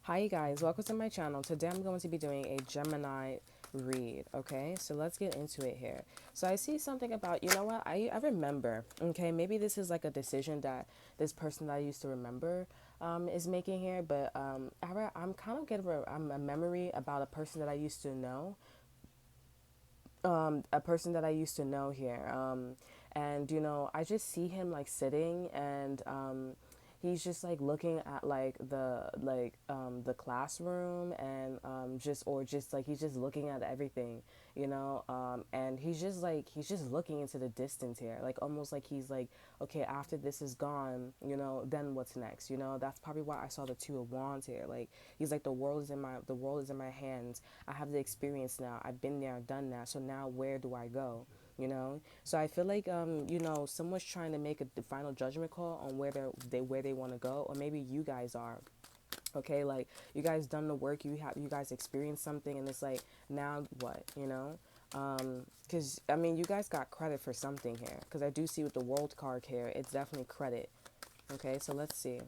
Hi you guys, welcome to my channel. Today I'm going to be doing a Gemini read, okay? So let's get into it here. So I see something about, you know what, I remember, okay? Maybe this is like a decision that this person that I used to remember is making here, but I'm kind of getting a memory about a person that I used to know, here. And you know, I just see him like sitting and he's just like looking at like the classroom and just like he's just looking at everything, you know, and he's just looking into the distance here, like almost like he's like, okay, after this is gone, you know, then what's next, you know. That's probably why I saw the two of wands here. Like he's like, the world is in my hands. I have the experience now. I've been there, done that. So now where do I go? You know. So I feel like you know, someone's trying to make the final judgment call on where they want to go, or maybe you guys are. Okay, like you guys done the work, you guys experienced something, and it's like, now what, you know. Because I mean, you guys got credit for something here, because I do see with the world card here, it's definitely credit. Okay, so let's see.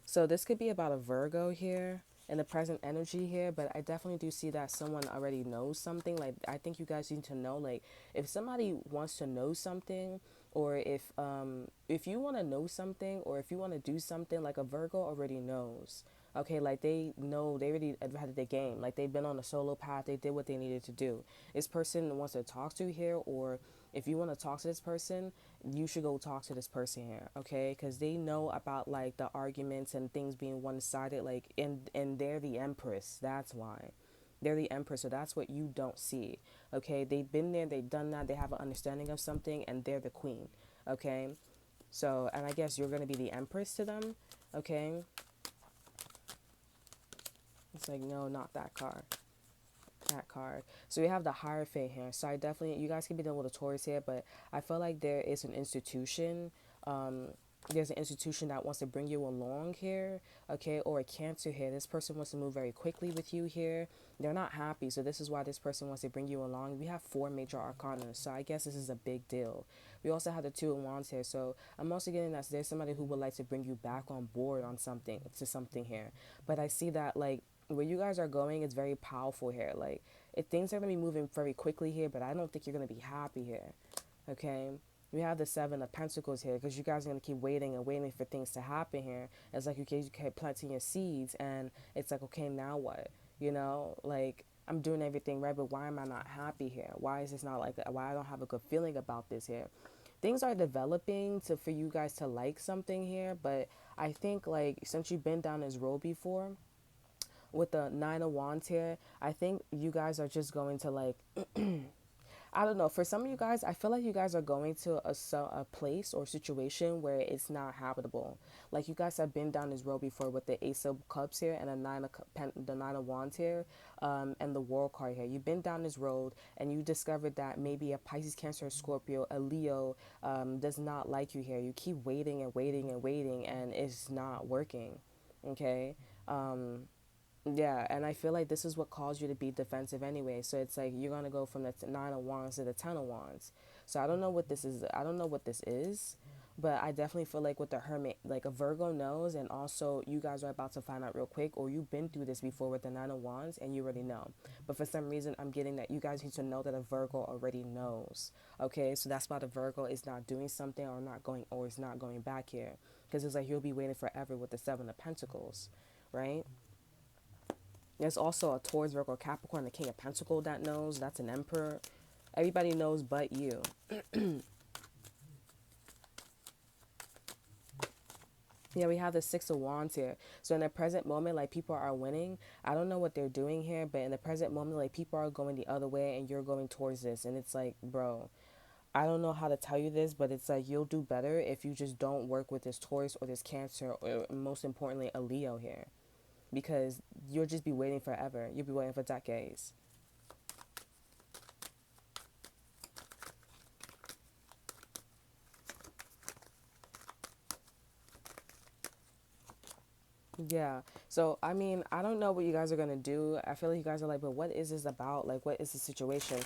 So this could be about a Virgo here in the present energy here, but I definitely do see that someone already knows something. Like I think you guys need to know, like if somebody wants to know something, or if you want to know something, or if you want to do something, like a Virgo already knows. Okay, like they know, they already had the game. Like they've been on a solo path, they did what they needed to do. This person wants to talk to here, or if you want to talk to this person, you should go talk to this person here, okay? Because they know about like the arguments and things being one-sided, like, and they're the empress. That's why they're the empress. So that's what you don't see, okay? They've been there, they've done that, they have an understanding of something, and they're the queen, okay? So, and I guess you're going to be the empress to them, okay? It's like, no, not that card. That card. So we have the Hierophant here. So I definitely, you guys can be dealing with a Taurus here, but I feel like there is an institution. Um, there's an institution that wants to bring you along here, okay, or a Cancer here. This person wants to move very quickly with you here. They're not happy, so this is why this person wants to bring you along. We have four major arcana, so I guess this is a big deal. We also have the Two of Wands here, so I'm also getting that there's somebody who would like to bring you back on board on something, to something here. But I see that like where you guys are going is very powerful here. Like if things are gonna be moving very quickly here, but I don't think you're gonna be happy here. Okay. We have the Seven of Pentacles here because you guys are going to keep waiting and waiting for things to happen here. It's like you keep planting your seeds, and it's like, okay, now what? You know, like I'm doing everything right, but why am I not happy here? Why is this not like, why I don't have a good feeling about this here? Things are developing to for you guys to like something here, but I think like since you've been down this road before, with the Nine of Wands here, I think you guys are just going to like, I don't know. For some of you guys, I feel like you guys are going to a place or situation where it's not habitable. Like you guys have been down this road before with the Ace of Cups here and the Nine of Wands here, and the World card here. You've been down this road and you discovered that maybe a Pisces, Cancer, Scorpio, a Leo does not like you here. You keep waiting and waiting and waiting, and it's not working. Okay. Yeah, and I feel like this is what caused you to be defensive anyway. So it's like you're gonna go from the Nine of Wands to the Ten of Wands. So I don't know what this is. I don't know what this is, but I definitely feel like with the Hermit, like a Virgo knows, and also you guys are about to find out real quick, or you've been through this before with the Nine of Wands, and you already know. But for some reason, I'm getting that you guys need to know that a Virgo already knows. Okay, so that's why the Virgo is not doing something or not going or is not going back here, because it's like you'll be waiting forever with the Seven of Pentacles, right? There's also a Taurus, Virgo, Capricorn, the King of Pentacles that knows. That's an Emperor. Everybody knows but you. Yeah, we have the Six of Wands here. So in the present moment, like people are winning. I don't know what they're doing here, but in the present moment, like people are going the other way and you're going towards this. And it's like, bro, I don't know how to tell you this, but it's like you'll do better if you just don't work with this Taurus or this Cancer, or most importantly, a Leo here. Because you'll just be waiting forever. You'll be waiting for decades. Yeah. So, I mean, I don't know what you guys are going to do. I feel like you guys are like, but what is this about? Like, what is the situation?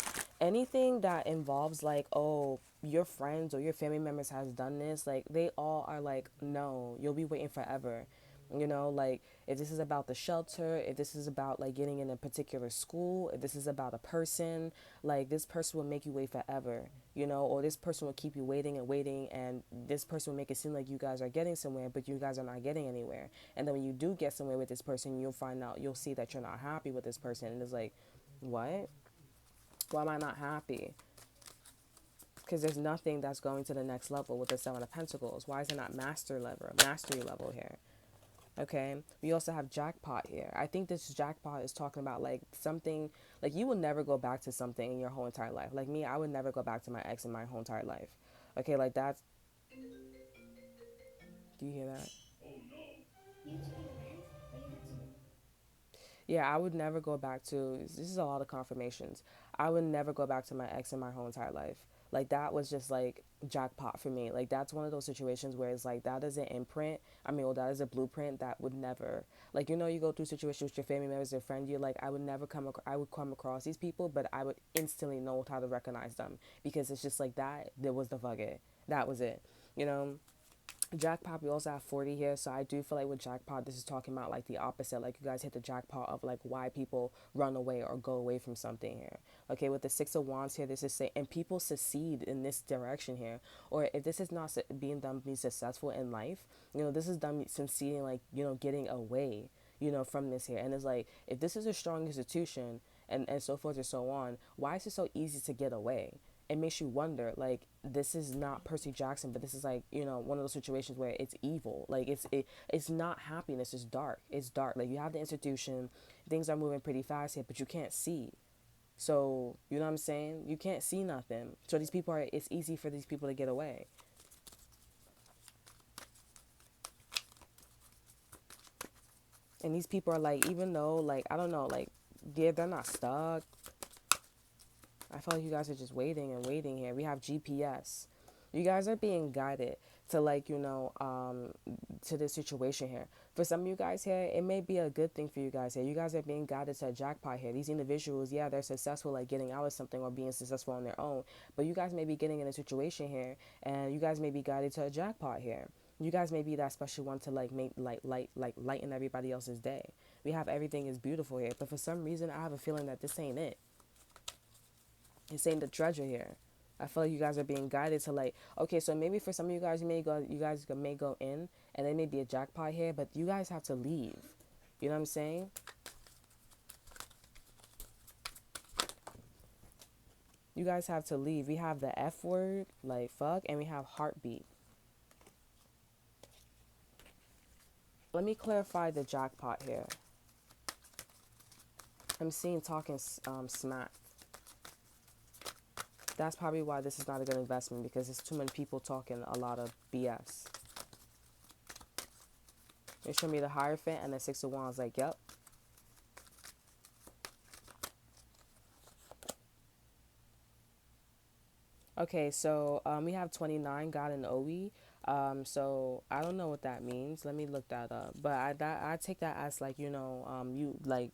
Anything that involves, like, oh, your friends or your family members has done this, like, they all are like, no, you'll be waiting forever. You know, like if this is about the shelter, if this is about like getting in a particular school, if this is about a person, like this person will make you wait forever, you know, or this person will keep you waiting and waiting, and this person will make it seem like you guys are getting somewhere, but you guys are not getting anywhere. And then when you do get somewhere with this person, you'll find out, you'll see that you're not happy with this person, and it's like, what? Why am I not happy? Because there's nothing that's going to the next level with the Seven of Pentacles. Why is it not mastery level here? Okay, we also have jackpot here. I think this jackpot is talking about like something, like you will never go back to something in your whole entire life. Like me, I would never go back to my ex in my whole entire life. Okay, like that's, do you hear that? Yeah, I would never go back to, this is a lot of confirmations. I would never go back to my ex in my whole entire life. Like that was just like jackpot for me. Like that's one of those situations where it's like that is an imprint. I mean, well, that is a blueprint that would never, like, you know, you go through situations with your family members or friend, you're like, I would never I would come across these people, but I would instantly know how to recognize them because it's just like that. There was the fuck it. That was it. You know, jackpot, we also have 40 here, so I do feel like with jackpot this is talking about like the opposite, like you guys hit the jackpot of like why people run away or go away from something here. Okay, with the Six of Wands here, this is saying, and people succeed in this direction here, or if this is not being done being successful in life, you know, this is done succeeding, like, you know, getting away, you know, from this here. And it's like, if this is a strong institution and so forth and so on, why is it so easy to get away? It makes you wonder, like, this is not Percy Jackson, but this is like, you know, one of those situations where it's evil. Like it's not happiness, it's dark. It's dark. Like you have the institution, things are moving pretty fast here, but you can't see. So, you know what I'm saying? You can't see nothing. So these people are, it's easy for these people to get away. And these people are like, even though, like, I don't know, like, they're not stuck. I feel like you guys are just waiting and waiting here. We have GPS. You guys are being guided to, like, you know, to this situation here. For some of you guys here, it may be a good thing for you guys here. You guys are being guided to a jackpot here. These individuals, yeah, they're successful, like getting out of something or being successful on their own. But you guys may be getting in a situation here, and you guys may be guided to a jackpot here. You guys may be that special one to like make lighten everybody else's day. We have everything is beautiful here, but for some reason, I have a feeling that this ain't it. It's saying the treasure here. I feel like you guys are being guided to like, okay, so maybe for some of you guys may go in, and there may be a jackpot here, but you guys have to leave. You know what I'm saying? You guys have to leave. We have the F word, like fuck, and we have heartbeat. Let me clarify the jackpot here. I'm seeing talking smack. That's probably why this is not a good investment, because there's too many people talking a lot of BS. They show me the Hierophant and the Six of Wands. Like, yep. Okay, so we have 29, God and Owe. So I don't know what that means. Let me look that up. But I take that as like, you know, you like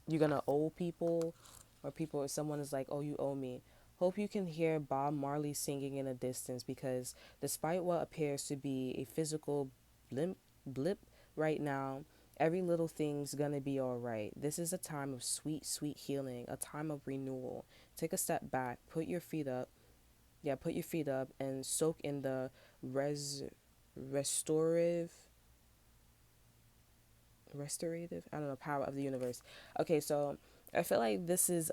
you're gonna owe people, or people, or someone is like, oh, you owe me. Hope you can hear Bob Marley singing in a distance, because despite what appears to be a physical blip right now, every little thing's gonna be all right. This is a time of sweet, sweet healing, a time of renewal. Take a step back, put your feet up. Yeah, put your feet up and soak in the res restorative restorative, I don't know, power of the universe. Okay, so I feel like this is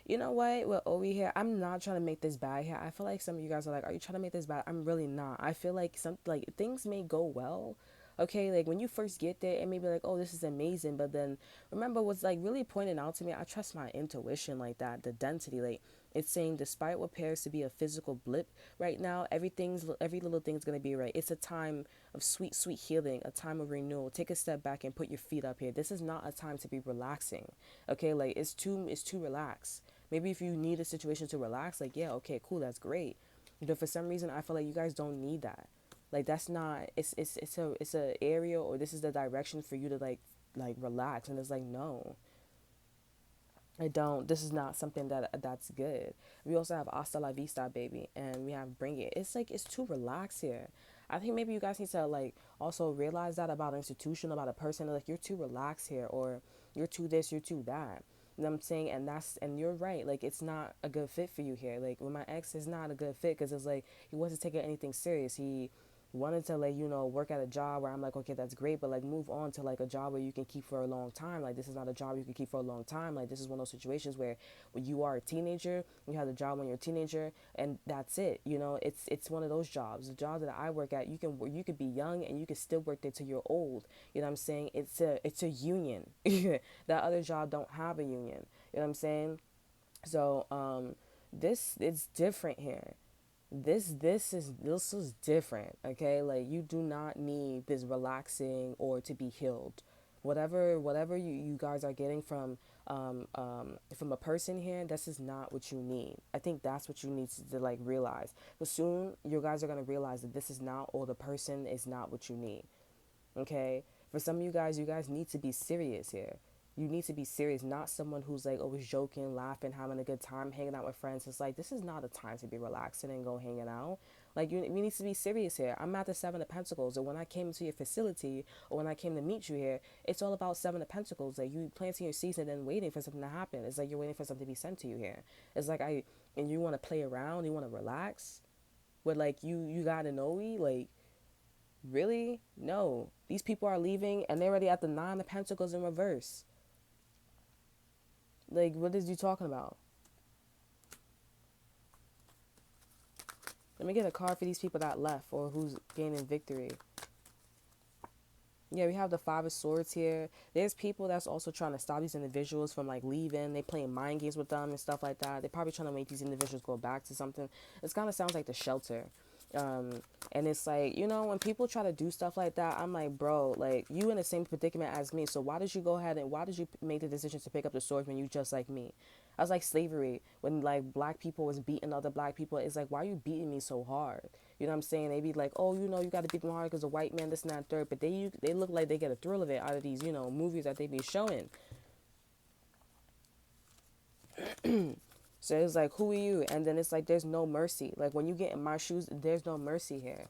you know what, well, over here, I'm not trying to make this bad here. I feel like some of you guys are like, are you trying to make this bad? I'm really not. I feel like some, like, things may go well. Okay, like when you first get there, it may be like, oh, this is amazing, but then remember what's like really pointing out to me, I trust my intuition, like that, the density, like it's saying despite what appears to be a physical blip right now, every little thing's gonna be right. It's a time of sweet, sweet healing, a time of renewal. Take a step back and put your feet up here. This is not a time to be relaxing. Okay, like it's too relaxed. Maybe if you need a situation to relax, like, yeah, okay, cool, that's great. But for some reason, I feel like you guys don't need that. Like that's not. It's a area, or this is the direction for you to like relax, and it's like, no, I don't. This is not something that's good. We also have Hasta La Vista, baby, and we have Bring It. It's like it's too relaxed here. I think maybe you guys need to like also realize that about an institution, about a person. Like, you're too relaxed here, or you're too this, you're too that. You know what I'm saying? And you're right. Like, it's not a good fit for you here. Like, with my ex, it's not a good fit because it's like he wasn't taking anything serious. He wanted to, like, work at a job where I'm like, okay, that's great, but like move on to like a job where you can keep for a long time. Like, this is not a job you can keep for a long time. Like, this is one of those situations where when you are a teenager, you have the job when you're a teenager, and that's it. It's one of those jobs. The job that I work at, you could be young and you can still work there till you're old. You know what I'm saying? It's a union. That other job don't have a union. You know what I'm saying? So this it's different here. This is different. Okay, like, you do not need this relaxing or to be healed. Whatever you guys are getting from a person here, this is not what you need. I think that's what you need to like realize. But soon you guys are gonna realize that this is not, or the person is not what you need. Okay, for some of you guys need to be serious here. You need to be serious, not someone who's like always joking, laughing, having a good time, hanging out with friends. It's like, this is not a time to be relaxing and go hanging out. Like, we need to be serious here. I'm at the Seven of Pentacles, and when I came to your facility, or when I came to meet you here, it's all about Seven of Pentacles. Like, you planting your seeds and then waiting for something to happen. It's like you're waiting for something to be sent to you here. It's like and you want to play around, you want to relax, but like you gotta know like, really? No. These people are leaving and they're already at the Nine of Pentacles in reverse. Like, what is you talking about? Let me get a card for these people that left or who's gaining victory. Yeah, we have the Five of Swords here. There's people that's also trying to stop these individuals from like leaving. They playing mind games with them and stuff like that. They're probably trying to make these individuals go back to something. It kind of sounds like the Shelter. And it's like, when people try to do stuff like that, I'm like, bro, like, you in the same predicament as me. So why did you go ahead and why did you make the decision to pick up the sword when you just like me? I was like slavery when like black people was beating other black people. It's like, why are you beating me so hard? You know what I'm saying? They be like, oh, you got to beat them hard because a white man, this and that, third. But they look like they get a thrill of it out of these, movies that they be showing. So it's like, who are you? And then it's like, there's no mercy. Like, when you get in my shoes, there's no mercy here.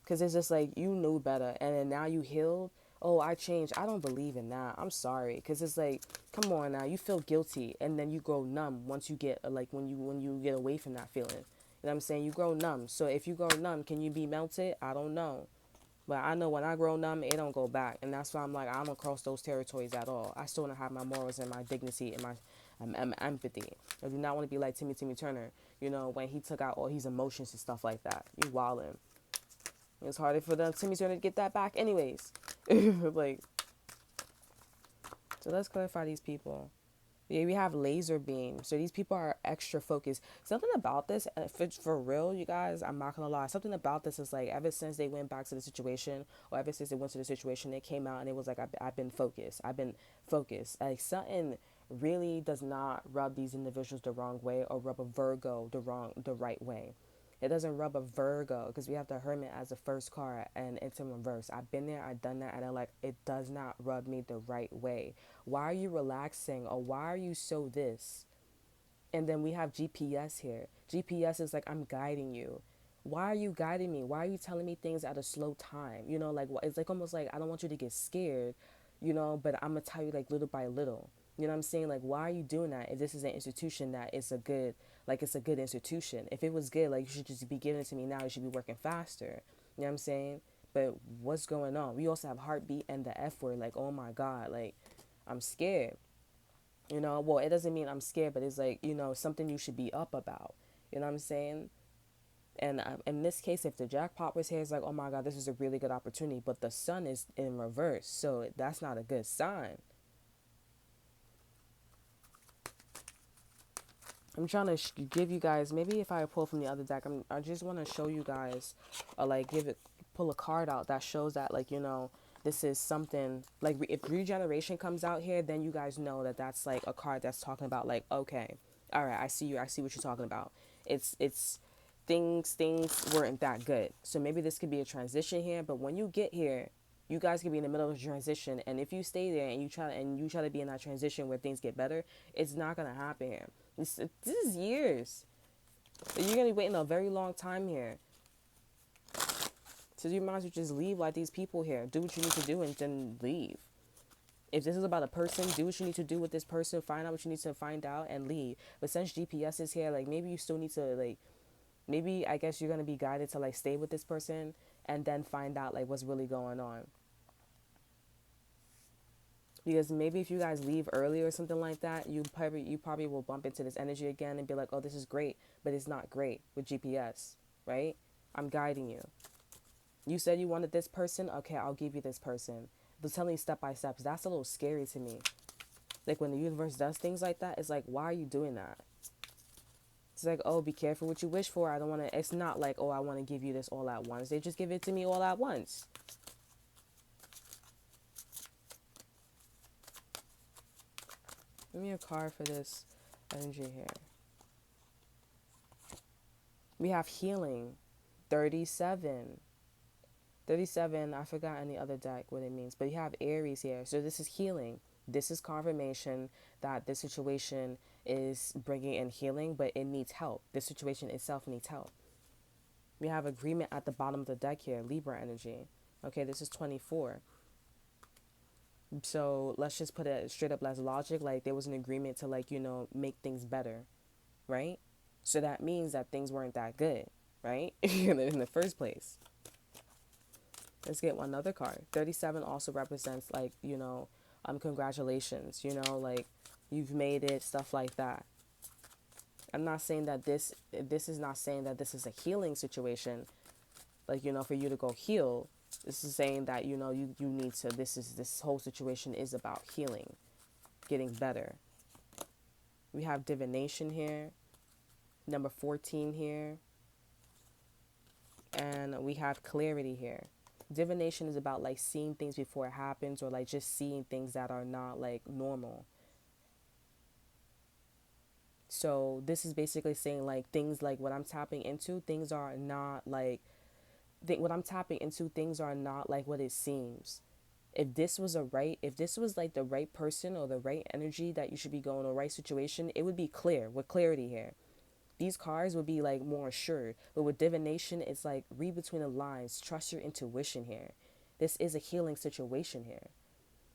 Because it's just like, you knew better. And then now you healed. Oh, I changed. I don't believe in that. I'm sorry. Because it's like, come on now. You feel guilty. And then you grow numb once you get, like, when you get away from that feeling. You know what I'm saying? You grow numb. So if you grow numb, can you be melted? I don't know. But I know when I grow numb, it don't go back. And that's why I'm like, I don't cross those territories at all. I still don't have my morals and my dignity and my empathy. I do not want to be like Timmy Turner, when he took out all his emotions and stuff like that. You wildin'. It's harder for them Timmy Turner to get that back anyways. Like, so let's clarify these people. Yeah, we have laser beam. So these people are extra focused. Something about this, for real, you guys, I'm not gonna lie. Something about this is like, ever since they went back to the situation, or ever since they went to the situation, they came out and it was like, I've been focused. I've been focused. Like, something really does not rub these individuals the wrong way, or rub a Virgo the right way. It doesn't rub a Virgo, because we have the Hermit as the first card and it's in reverse. I've been there, I've done that, and I'm like, it does not rub me the right way. Why are you relaxing, or why are you so this? And then we have GPS here. GPS is like, I'm guiding you. Why are you guiding me? Why are you telling me things at a slow time? Like, it's like almost like, I don't want you to get scared, but I'm going to tell you like little by little. You know what I'm saying? Like, why are you doing that? If this is an institution that is it's a good institution. If it was good, like, you should just be giving it to me now. You should be working faster. You know what I'm saying? But what's going on? We also have heartbeat and the F word. Like, oh my God, like, I'm scared. Well, it doesn't mean I'm scared, but it's like, something you should be up about. You know what I'm saying? And in this case, if the jackpot was here, it's like, oh my God, this is a really good opportunity. But the sun is in reverse, so that's not a good sign. I'm trying to give you guys, maybe if I pull from the other deck, I just want to show you guys, or like pull a card out that shows that, like, this is something, like, if regeneration comes out here, then you guys know that that's like a card that's talking about like, okay, all right, I see you, I see what you're talking about. It's things weren't that good. So maybe this could be a transition here, but when you get here, you guys could be in the middle of a transition, and if you stay there and you try to be in that transition where things get better, it's not gonna happen here. This is years. So you're gonna be waiting a very long time here. So you might as well just leave like these people here. Do what you need to do and then leave. If this is about a person, do what you need to do with this person, find out what you need to find out and leave. But since GPS is here, like maybe you still need to like, maybe I guess you're gonna be guided to like stay with this person and then find out like what's really going on. Because maybe if you guys leave early or something like that, you probably will bump into this energy again and be like, oh, this is great, but it's not great with GPS, right? I'm guiding you. You said you wanted this person, okay, I'll give you this person. But telling you step by step, that's a little scary to me. Like when the universe does things like that, it's like, why are you doing that? It's like, oh, be careful what you wish for. I don't want to. It's not like, oh, I want to give you this all at once. They just give it to me all at once. Give me a card for this energy here. We have healing. 37. 37, I forgot any other deck what it means. But you have Aries here. So this is healing. This is confirmation that this situation is bringing in healing, but it needs help. This situation itself needs help. We have agreement at the bottom of the deck here, Libra energy. Okay, this is 24. So let's just put it straight up as logic. Like there was an agreement to like, make things better, right? So that means that things weren't that good, right? In the first place. Let's get one other card. 37 also represents like, congratulations, like you've made it, stuff like that. I'm not saying that this is not saying that this is a healing situation, like, for you to go heal. This is saying that, you need to, this whole situation is about healing, getting better. We have divination here, number 14 here, and we have clarity here. Divination is about like seeing things before it happens, or like just seeing things that are not like normal. So this is basically saying like things like what I'm tapping into, things are not like what I'm tapping into, things are not like what it seems. If this was like the right person or the right energy that you should be going, or right situation, it would be clear with clarity here. These cards would be like more assured. But with divination, it's like read between the lines, trust your intuition here. This is a healing situation here.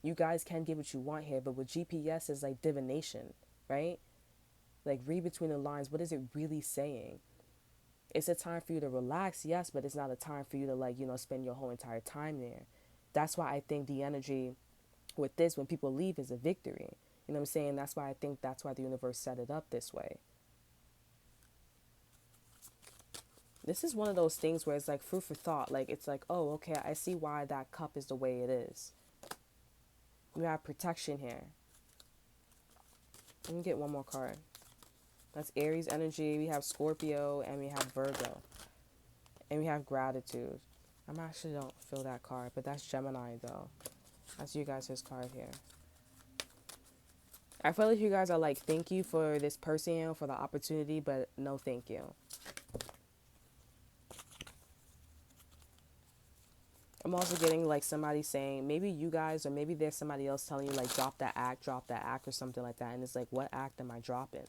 You guys can get what you want here, but with GPS is like divination, right? Like read between the lines. What is it really saying? It's a time for you to relax, yes, but it's not a time for you to like, spend your whole entire time there. That's why I think the energy with this, when people leave, is a victory. You know what I'm saying? That's why I think that's why the universe set it up this way. This is one of those things where it's like food for thought. Like it's like, oh, okay, I see why that cup is the way it is. We have protection here. Let me get one more card. That's Aries energy. We have Scorpio and we have Virgo. And we have gratitude. I actually don't feel that card, but that's Gemini though. That's you guys' card here. I feel like you guys are like, thank you for this person, for the opportunity, but no thank you. I'm also getting like somebody saying, maybe you guys, or maybe there's somebody else telling you like drop that act, or something like that. And it's like, what act am I dropping?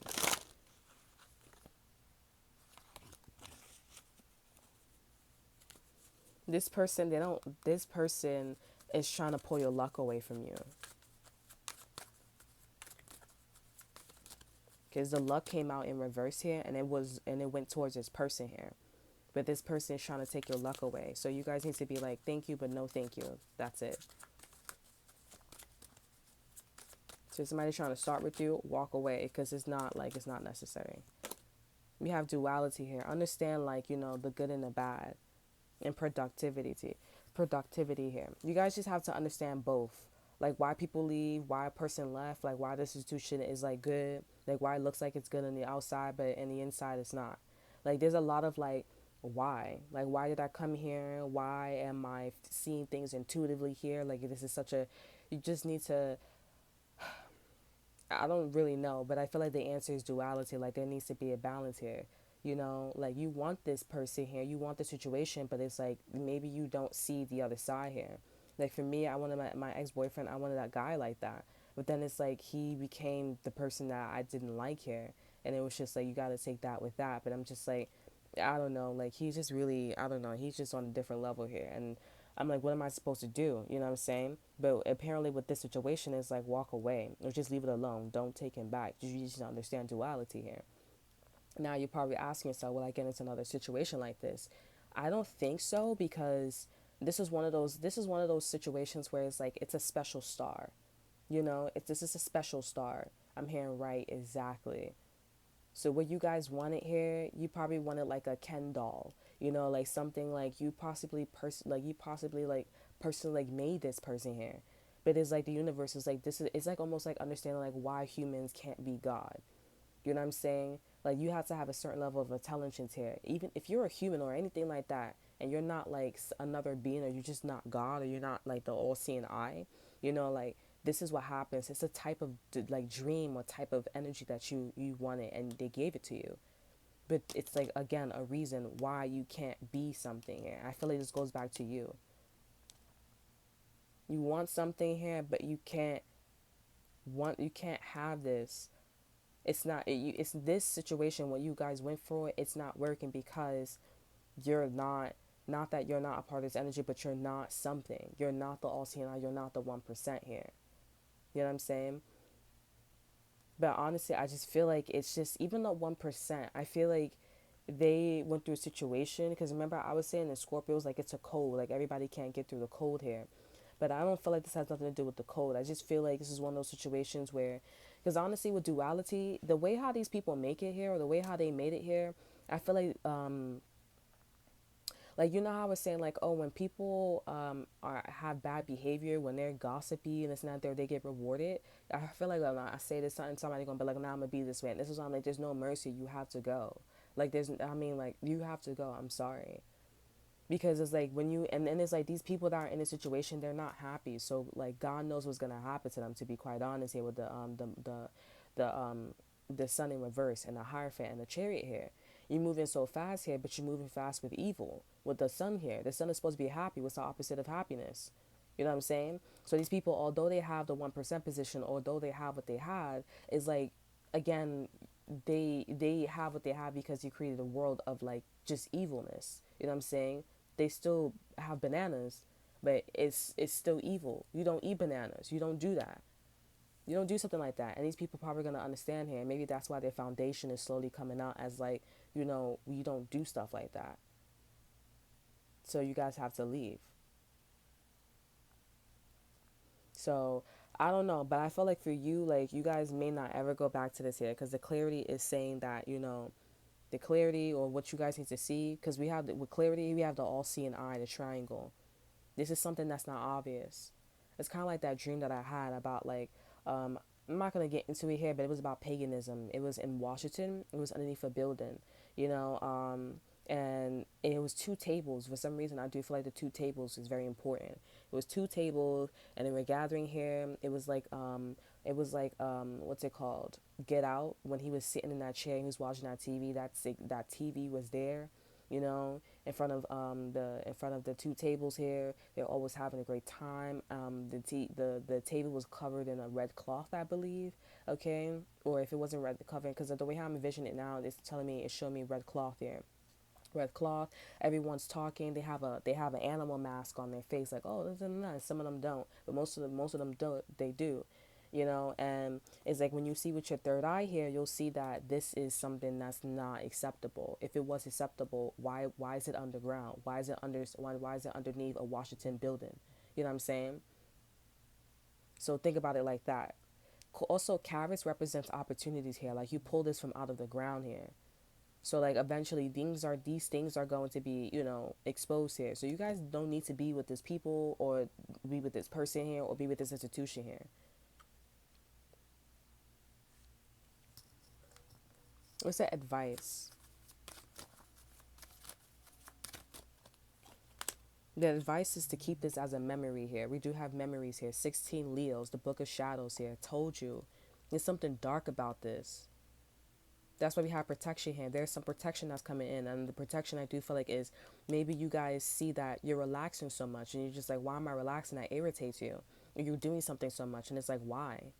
This person is trying to pull your luck away from you. Because the luck came out in reverse here, and it went towards this person here. But this person is trying to take your luck away. So you guys need to be like, thank you, but no thank you. That's it. So if somebody's trying to start with you, walk away, because it's not necessary. We have duality here. Understand like, the good and the bad. And productivity here. You guys just have to understand both. Like why people leave, why a person left, like why this institution is like good, like why it looks like it's good on the outside, but in the inside it's not. Like there's a lot of like, why did I come here? Why am I seeing things intuitively here? Like this is you just need to, I don't really know, but I feel like the answer is duality. Like there needs to be a balance here. Like you want this person here, you want the situation, but it's like maybe you don't see the other side here. Like for me, I wanted my ex-boyfriend, I wanted that guy like that. But then it's like he became the person that I didn't like here. And it was just like, you got to take that with that. But I'm just like, I don't know, like he's just really, I don't know, he's just on a different level here. And I'm like, what am I supposed to do? You know what I'm saying? But apparently, with this situation, is like walk away or just leave it alone. Don't take him back. You just understand duality here. Now you're probably asking yourself, will I get into another situation like this? I don't think so, because this is one of those situations where it's like it's a special star. You know, if this is a special star, I'm hearing right exactly. So what you guys wanted here, you probably wanted like a Ken doll, you know, like something like you possibly like personally like made this person here. But it's like the universe is like this is it's like almost like understanding like why humans can't be God. You know what I'm saying? Like you have to have a certain level of intelligence here. Even if you're a human or anything like that, and you're not like another being, or you're just not God, or you're not like the all-seeing eye, you know, like this is what happens. It's a type of like dream or type of energy that you wanted, and they gave it to you. But it's like again a reason why you can't be something here. I feel like this goes back to you. You want something here, but you can't have this. It's not it's this situation what you guys went for, it's not working because you're not that you're not a part of this energy, but you're not something. You're not the all seeing eye, you're not the 1% here. You know what I'm saying? But honestly, I just feel like it's just even the 1%, I feel like they went through a situation, because remember I was saying in Scorpios like it's a code, like everybody can't get through the code here. But I don't feel like this has nothing to do with the code. I just feel like this is one of those situations where, because honestly with duality, the way how these people make it here, or the way how they made it here, I feel like you know how I was saying like, oh, when people have bad behavior, when they're gossipy and it's not there, they get rewarded. I feel like when I say this, somebody gonna be like, nah, I'm gonna be this way. And this is why I'm like, there's no mercy. You have to go. Like I mean, like you have to go. I'm sorry, because it's like when you and then it's like these people that are in a situation, they're not happy. So like God knows what's gonna happen to them. To be quite honest here with the the sun in reverse and the Hierophant and the Chariot here. You're moving so fast here, but you're moving fast with evil. With the sun here, the sun is supposed to be happy. What's the opposite of happiness? You know what I'm saying? So these people, although they have the 1% position, although they have what they have, is like, again, they have what they have because you created a world of like just evilness. You know what I'm saying? They still have bananas, but it's still evil. You don't eat bananas. You don't do that. You don't do something like that. And these people probably gonna understand here. Maybe that's why their foundation is slowly coming out as like, you know, we don't do stuff like that. So you guys have to leave. So I don't know, but I feel like for you, like you guys may not ever go back to this here, because the clarity is saying that, you know, the clarity or what you guys need to see, because we have with clarity we have the all seeing eye, the triangle. This is something that's not obvious. It's kind of like that dream that I had about like, um, I'm not gonna get into it here, but it was about paganism. It was in Washington. It was underneath a building, you know, and it was two tables. For some reason, I do feel like the two tables is very important. It was two tables, and they were gathering here. It was like, what's it called? Get Out. When he was sitting in that chair, he was watching that TV. That TV was there, you know, in front of the two tables here. They're always having a great time. The table was covered in a red cloth, I believe. Okay, or if it wasn't red covered, because the way how I'm envisioning it now, it's telling me, it's showing me red cloth here. Red cloth. Everyone's talking. They have an animal mask on their face, like, oh, this and that. Some of them don't, but most of them do. They do, you know. And it's like when you see with your third eye here, you'll see that this is something that's not acceptable. If it was acceptable, why is it underground? Why is it underneath a Washington building? You know what I'm saying? So think about it like that. Also, carrots represents opportunities here. Like you pull this from out of the ground here. So like eventually these things are going to be, you know, exposed here. So you guys don't need to be with this people or be with this person here or be with this institution here. What's that advice? The advice is to keep this as a memory here. We do have memories here. 16 Leos, the Book of Shadows here. Told you. There's something dark about this. That's why we have protection here. There's some protection that's coming in. And the protection I do feel like is maybe you guys see that you're relaxing so much. And you're just like, why am I relaxing? That irritates you. Or you're doing something so much. And it's like, why?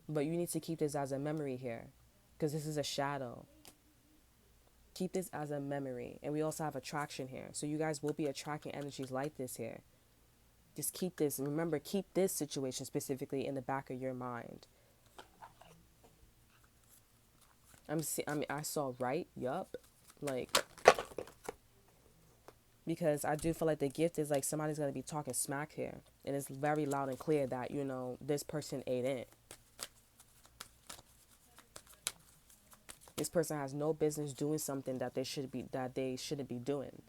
But you need to keep this as a memory here. Because this is a shadow. Keep this as a memory. And we also have attraction here. So you guys will be attracting energies like this here. Just keep this. Remember, keep this situation specifically in the back of your mind. I saw right. Yup. Like, because I do feel like the gift is like somebody's going to be talking smack here. And it's very loud and clear that, you know, this person ate it. This person has no business doing something that they shouldn't be doing.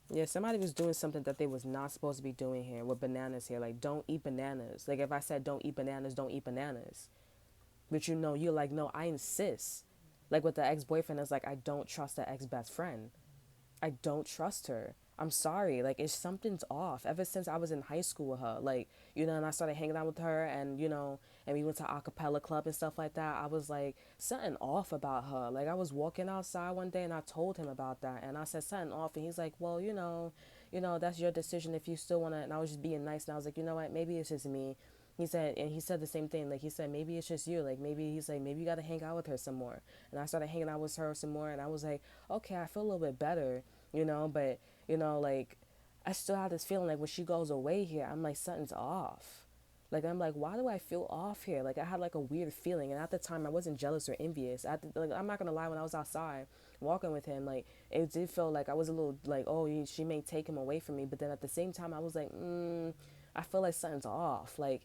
Yeah, somebody was doing something that they was not supposed to be doing here with bananas here. Like, don't eat bananas. Like, if I said don't eat bananas, don't eat bananas. But you know, you're like, no, I insist. Like with the ex-boyfriend, it's like, I don't trust the ex-best friend. I don't trust her. I'm sorry. Like, it's something's off. Ever since I was in high school with her, like, you know, and I started hanging out with her and, you know, and we went to a cappella club and stuff like that. I was like, something off about her. Like, I was walking outside one day and I told him about that. And I said, something off. And he's like, well, that's your decision if you still want to. And I was just being nice. And I was like, you know what? Maybe it's just me. He said the same thing. Like, he said, maybe it's just you. Like, maybe you got to hang out with her some more. And I started hanging out with her some more. And I was like, okay, I feel a little bit better, but, like, I still have this feeling like when she goes away here, I'm like, something's off. Like, I'm like, why do I feel off here? Like, I had like a weird feeling. And at the time, I wasn't jealous or envious. Like, I'm not going to lie, when I was outside walking with him, like, it did feel like I was a little like, oh, she may take him away from me. But then at the same time, I was like, I feel like something's off. Like,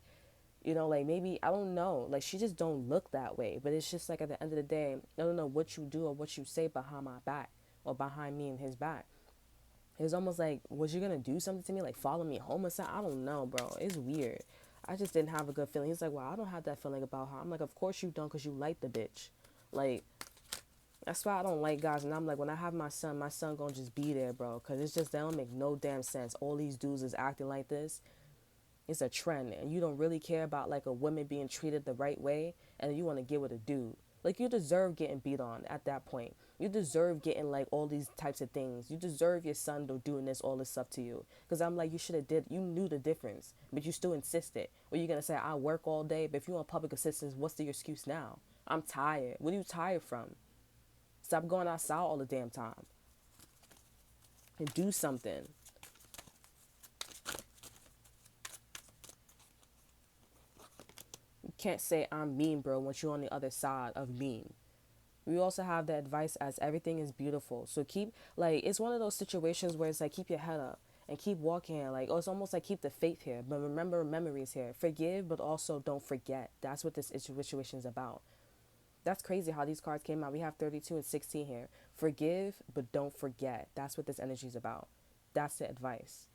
like maybe, I don't know, like she just don't look that way. But it's just like at the end of the day, I don't know what you do or what you say behind my back or behind me and his back. It's almost like, was you gonna do something to me, like follow me home or something? I don't know, bro. It's weird. I just didn't have a good feeling. He's like, well, I don't have that feeling about her. I'm like, of course you don't, because you like the bitch. Like, that's why I don't like guys. And I'm like, when I have my son gonna just be there, bro, because it's just, that don't make no damn sense. All these dudes is acting like this. It's a trend, and you don't really care about like a woman being treated the right way, and you want to get with a dude. Like, you deserve getting beat on at that point. You deserve getting like all these types of things. You deserve your son doing this, all this stuff to you. Because I'm like, you should have did. You knew the difference, but you still insisted. Or you're gonna say, I work all day, but if you want public assistance, what's the excuse now? I'm tired. What are you tired from? Stop going outside all the damn time and do something. You can't say I'm mean, bro, once you're on the other side of mean. We also have the advice as everything is beautiful. So keep, like, it's one of those situations where it's like, keep your head up and keep walking. Like, oh, it's almost like keep the faith here. But remember memories here. Forgive, but also don't forget. That's what this situation is about. That's crazy how these cards came out. We have 32 and 16 here. Forgive, but don't forget. That's what this energy is about. That's the advice.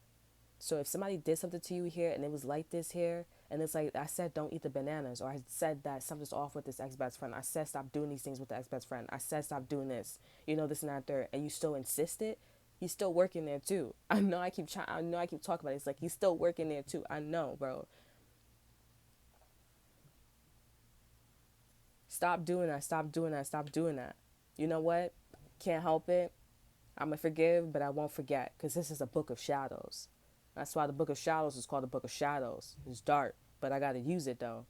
So if somebody did something to you here and it was like this here, and it's like, I said don't eat the bananas, or I said that something's off with this ex-best friend, I said stop doing these things with the ex-best friend, I said stop doing this, this and that, third, and you still insisted, he's still working there too. I know I keep talking about it. It's like, he's still working there too. I know, bro. Stop doing that. Stop doing that. Stop doing that. You know what? Can't help it. I'm going to forgive, but I won't forget, because this is a book of shadows. That's why the book of shadows is called the book of shadows. It's dark, but I got to use it though.